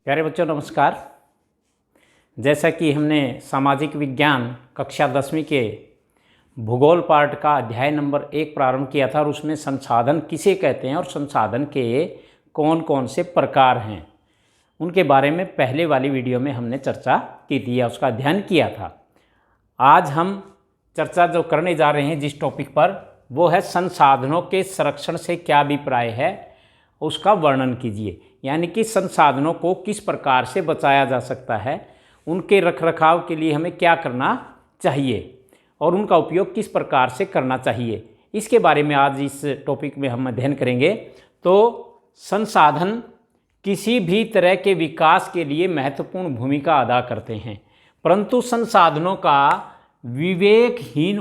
प्यारे बच्चों नमस्कार। जैसा कि हमने सामाजिक विज्ञान कक्षा 10वीं के भूगोल पार्ट का अध्याय नंबर 1 प्रारंभ किया था और उसमें संसाधन किसे कहते हैं और संसाधन के कौन कौन से प्रकार हैं उनके बारे में पहले वाली वीडियो में हमने चर्चा की थी या उसका अध्ययन किया था। आज हम चर्चा जो करने जा रहे हैं जिस टॉपिक पर वो है संसाधनों के संरक्षण से क्या अभिप्राय है उसका वर्णन कीजिए। यानी कि संसाधनों को किस प्रकार से बचाया जा सकता है, उनके रखरखाव के लिए हमें क्या करना चाहिए और उनका उपयोग किस प्रकार से करना चाहिए, इसके बारे में आज इस टॉपिक में हम अध्ययन करेंगे। तो संसाधन किसी भी तरह के विकास के लिए महत्वपूर्ण भूमिका अदा करते हैं, परंतु संसाधनों का विवेकहीन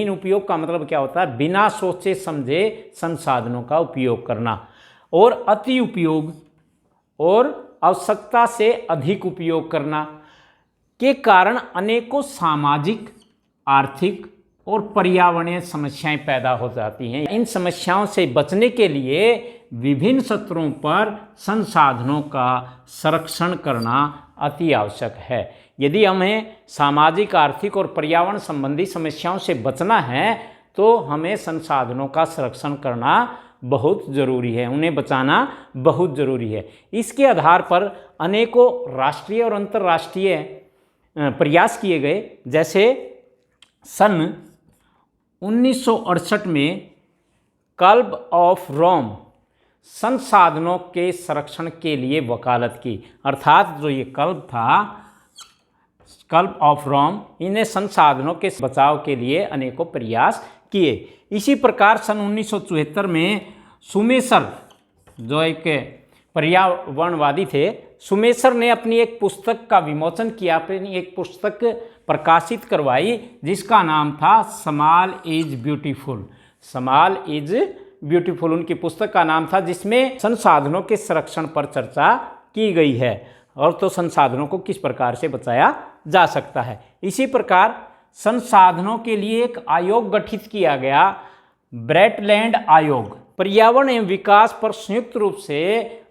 उपयोग का मतलब क्या होता है? बिना सोचे समझे संसाधनों का उपयोग करना और अति उपयोग और आवश्यकता से अधिक उपयोग करना के कारण अनेकों सामाजिक, आर्थिक और पर्यावरणीय समस्याएं पैदा हो जाती हैं। इन समस्याओं से बचने के लिए विभिन्न स्तरों पर संसाधनों का संरक्षण करना अति आवश्यक है। यदि हमें सामाजिक, आर्थिक और पर्यावरण संबंधी समस्याओं से बचना है तो हमें संसाधनों का संरक्षण करना बहुत ज़रूरी है, उन्हें बचाना बहुत ज़रूरी है। इसके आधार पर अनेकों राष्ट्रीय और अंतर्राष्ट्रीय प्रयास किए गए। जैसे सन 1968 में क्लब ऑफ रोम संसाधनों के संरक्षण के लिए वकालत की। अर्थात जो ये क्लब था, क्लब ऑफ रोम, इन्हें संसाधनों के बचाव के लिए अनेकों प्रयास किए। इसी प्रकार सन 1974 में सुमेसर, जो एक पर्यावरणवादी थे, सुमेसर ने अपनी एक पुस्तक का विमोचन किया, अपनी एक पुस्तक प्रकाशित करवाई जिसका नाम था small is beautiful. Small is beautiful उनकी पुस्तक का नाम था, जिसमें संसाधनों के संरक्षण पर चर्चा की गई है और तो संसाधनों को किस प्रकार से बचाया जा सकता है। इसी प्रकार संसाधनों के लिए एक आयोग गठित किया गया, ब्रेटलैंड आयोग। पर्यावरण एवं विकास पर संयुक्त रूप से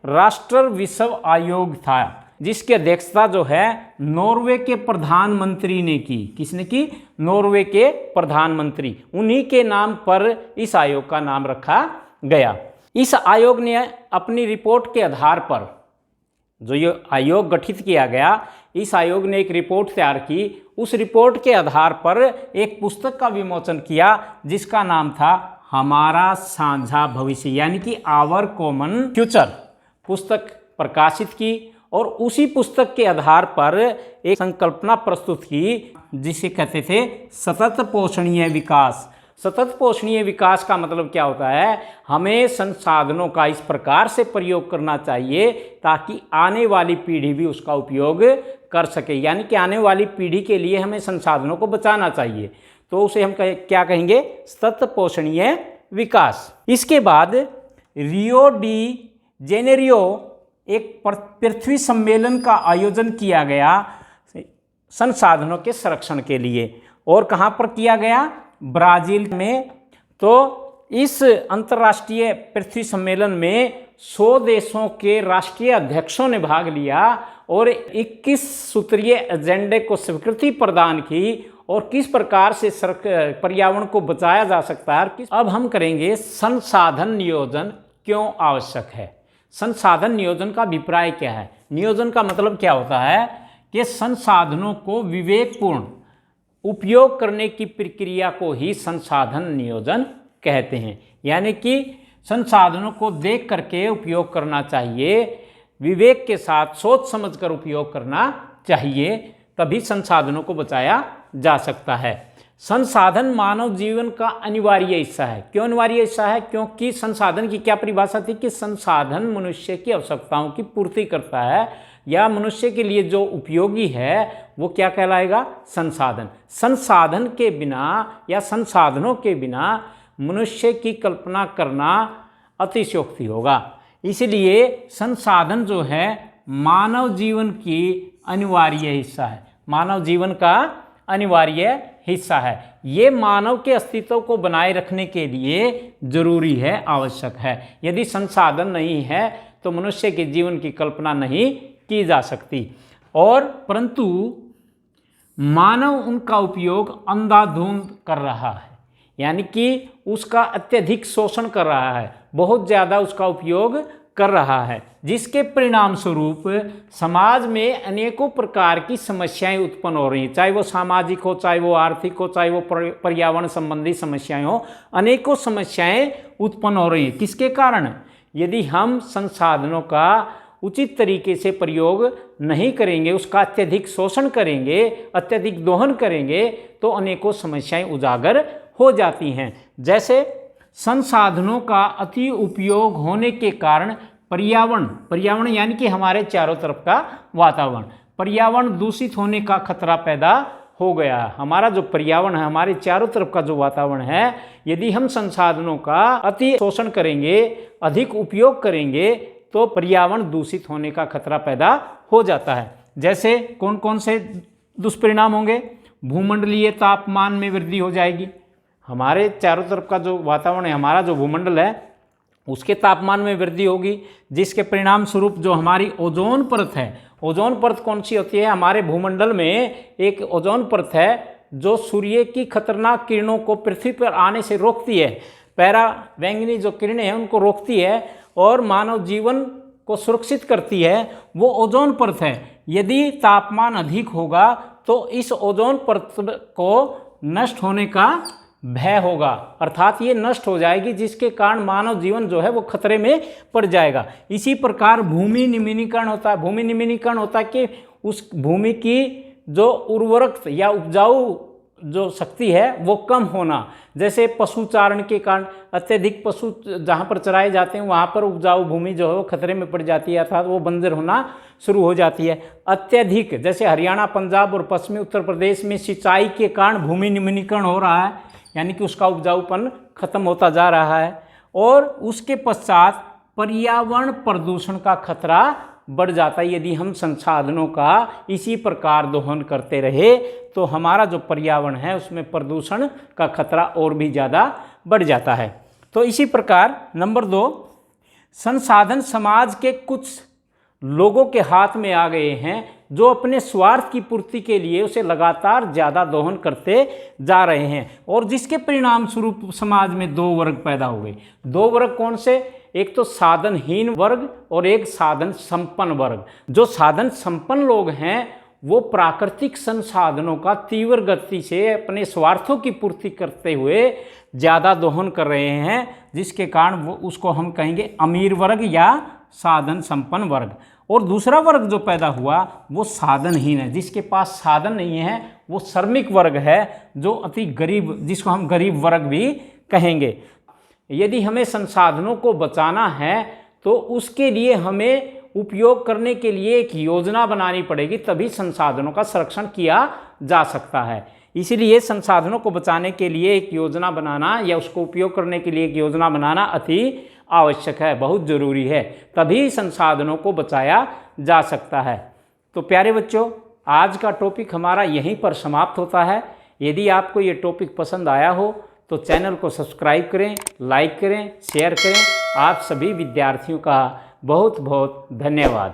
राष्ट्र विश्व आयोग था, जिसकी अध्यक्षता जो है नॉर्वे के प्रधानमंत्री ने की। किसने की? नॉर्वे के प्रधानमंत्री। उन्हीं के नाम पर इस आयोग का नाम रखा गया। इस आयोग ने अपनी रिपोर्ट के आधार पर, जो ये आयोग गठित किया गया, इस आयोग ने एक रिपोर्ट तैयार की। उस रिपोर्ट के आधार पर एक पुस्तक का विमोचन किया जिसका नाम था हमारा साझा भविष्य, यानी कि आवर कॉमन फ्यूचर। पुस्तक प्रकाशित की और उसी पुस्तक के आधार पर एक संकल्पना प्रस्तुत की जिसे कहते थे सतत पोषणीय विकास। सतत पोषणीय विकास का मतलब क्या होता है? हमें संसाधनों का इस प्रकार से प्रयोग करना चाहिए ताकि आने वाली पीढ़ी भी उसका उपयोग कर सके। यानी कि आने वाली पीढ़ी के लिए हमें संसाधनों को बचाना चाहिए, तो उसे हम क्या कहेंगे? सतत पोषणीय विकास। इसके बाद रियो डी जेनेरियो एक पृथ्वी सम्मेलन का आयोजन किया गया संसाधनों के संरक्षण के लिए। और कहाँ पर किया गया? ब्राज़ील में। तो इस अंतर्राष्ट्रीय पृथ्वी सम्मेलन में 100 देशों के राष्ट्रीय अध्यक्षों ने भाग लिया और 21 सूत्रीय एजेंडे को स्वीकृति प्रदान की और किस प्रकार से पर्यावरण को बचाया जा सकता है। अब हम करेंगे संसाधन नियोजन क्यों आवश्यक है। संसाधन नियोजन का अभिप्राय क्या है? नियोजन का मतलब क्या होता है कि संसाधनों को विवेकपूर्ण उपयोग करने की प्रक्रिया को ही संसाधन नियोजन कहते हैं। यानी कि संसाधनों को देख करके उपयोग करना चाहिए, विवेक के साथ सोच समझकर उपयोग करना चाहिए, तभी संसाधनों को बचाया जा सकता है। संसाधन मानव जीवन का अनिवार्य हिस्सा है। क्यों अनिवार्य हिस्सा है? क्योंकि संसाधन की क्या परिभाषा थी कि संसाधन मनुष्य की आवश्यकताओं की पूर्ति करता है या मनुष्य के लिए जो उपयोगी है वो क्या कहलाएगा? संसाधन। संसाधन के बिना या संसाधनों के बिना मनुष्य की कल्पना करना अतिशयोक्ति होगा। इसलिए संसाधन जो है मानव जीवन की अनिवार्य हिस्सा है, मानव जीवन का अनिवार्य हिस्सा है। ये मानव के अस्तित्व को बनाए रखने के लिए जरूरी है, आवश्यक है। यदि संसाधन नहीं है तो मनुष्य के जीवन की कल्पना नहीं की जा सकती। और परंतु मानव उनका उपयोग अंधाधुंध कर रहा है, यानी कि उसका अत्यधिक शोषण कर रहा है, बहुत ज़्यादा उसका उपयोग कर रहा है, जिसके परिणाम स्वरूप समाज में अनेकों प्रकार की समस्याएं उत्पन्न हो रही हैं, चाहे वो सामाजिक हो, चाहे वो आर्थिक हो, चाहे वो पर्यावरण संबंधी समस्याएं हो, अनेकों समस्याएं उत्पन्न हो रही हैं। किसके कारण? यदि हम संसाधनों का उचित तरीके से प्रयोग नहीं करेंगे, उसका अत्यधिक शोषण करेंगे, अत्यधिक दोहन करेंगे, तो अनेकों समस्याएं उजागर हो जाती हैं। जैसे संसाधनों का अति उपयोग होने के कारण पर्यावरण यानी कि हमारे चारों तरफ का पर्यावरण दूषित होने का खतरा पैदा हो गया। हमारा जो पर्यावरण है, हमारे चारों तरफ का जो वातावरण है, यदि हम संसाधनों का अति शोषण करेंगे, अधिक उपयोग करेंगे, तो पर्यावरण दूषित होने का खतरा पैदा हो जाता है। जैसे कौन कौन से दुष्परिणाम होंगे? भूमंडलीय तापमान में वृद्धि हो जाएगी। हमारे चारों तरफ का जो वातावरण है, हमारा जो भूमंडल है, उसके तापमान में वृद्धि होगी, जिसके परिणाम स्वरूप जो हमारी ओजोन परत है, ओजोन परत कौन सी होती है? हमारे भूमंडल में एक ओजोन परत है जो सूर्य की खतरनाक किरणों को पृथ्वी पर आने से रोकती है, पराबैंगनी जो किरणें हैं उनको रोकती है और मानव जीवन को सुरक्षित करती है, वो ओजोन परत है। यदि तापमान अधिक होगा तो इस ओजोन परत को नष्ट होने का भय होगा, अर्थात ये नष्ट हो जाएगी, जिसके कारण मानव जीवन जो है वो खतरे में पड़ जाएगा। इसी प्रकार भूमि निम्नीकरण होता है। भूमि निम्नीकरण होता है कि उस भूमि की जो उर्वरक या उपजाऊ जो शक्ति है वो कम होना। जैसे पशुचारण के कारण अत्यधिक पशु जहाँ पर चराए जाते हैं वहाँ पर उपजाऊ भूमि जो है वो खतरे में पड़ जाती है, अर्थात वो बंजर होना शुरू हो जाती है। अत्यधिक जैसे हरियाणा, पंजाब और पश्चिमी उत्तर प्रदेश में सिंचाई के कारण भूमि निम्नीकरण हो रहा है, यानी कि उसका उपजाऊपन खत्म होता जा रहा है। और उसके पश्चात पर्यावरण प्रदूषण का खतरा बढ़ जाता है। यदि हम संसाधनों का इसी प्रकार दोहन करते रहे तो हमारा जो पर्यावरण है उसमें प्रदूषण का खतरा और भी ज़्यादा बढ़ जाता है। तो इसी प्रकार नंबर 2, संसाधन समाज के कुछ लोगों के हाथ में आ गए हैं जो अपने स्वार्थ की पूर्ति के लिए उसे लगातार ज़्यादा दोहन करते जा रहे हैं, और जिसके परिणाम स्वरूप समाज में 2 वर्ग पैदा हो गए। 2 वर्ग कौन से? एक तो साधनहीन वर्ग और एक साधन संपन्न वर्ग। जो साधन संपन्न लोग हैं वो प्राकृतिक संसाधनों का तीव्र गति से अपने स्वार्थों की पूर्ति करते हुए ज़्यादा दोहन कर रहे हैं, जिसके कारण वो उसको हम कहेंगे अमीर वर्ग या साधन संपन्न वर्ग। और दूसरा वर्ग जो पैदा हुआ वो साधनहीन है, जिसके पास साधन नहीं है, वो श्रमिक वर्ग है, जो अति गरीब, जिसको हम गरीब वर्ग भी कहेंगे। यदि हमें संसाधनों को बचाना है तो उसके लिए हमें उपयोग करने के लिए एक योजना बनानी पड़ेगी, तभी संसाधनों का संरक्षण किया जा सकता है। इसलिए संसाधनों को बचाने के लिए एक योजना बनाना या उसको उपयोग करने के लिए एक योजना बनाना अति आवश्यक है, बहुत ज़रूरी है, तभी संसाधनों को बचाया जा सकता है। तो प्यारे बच्चों, आज का टॉपिक हमारा यहीं पर समाप्त होता है। यदि आपको ये टॉपिक पसंद आया हो तो चैनल को सब्सक्राइब करें, लाइक करें, शेयर करें। आप सभी विद्यार्थियों का बहुत बहुत धन्यवाद।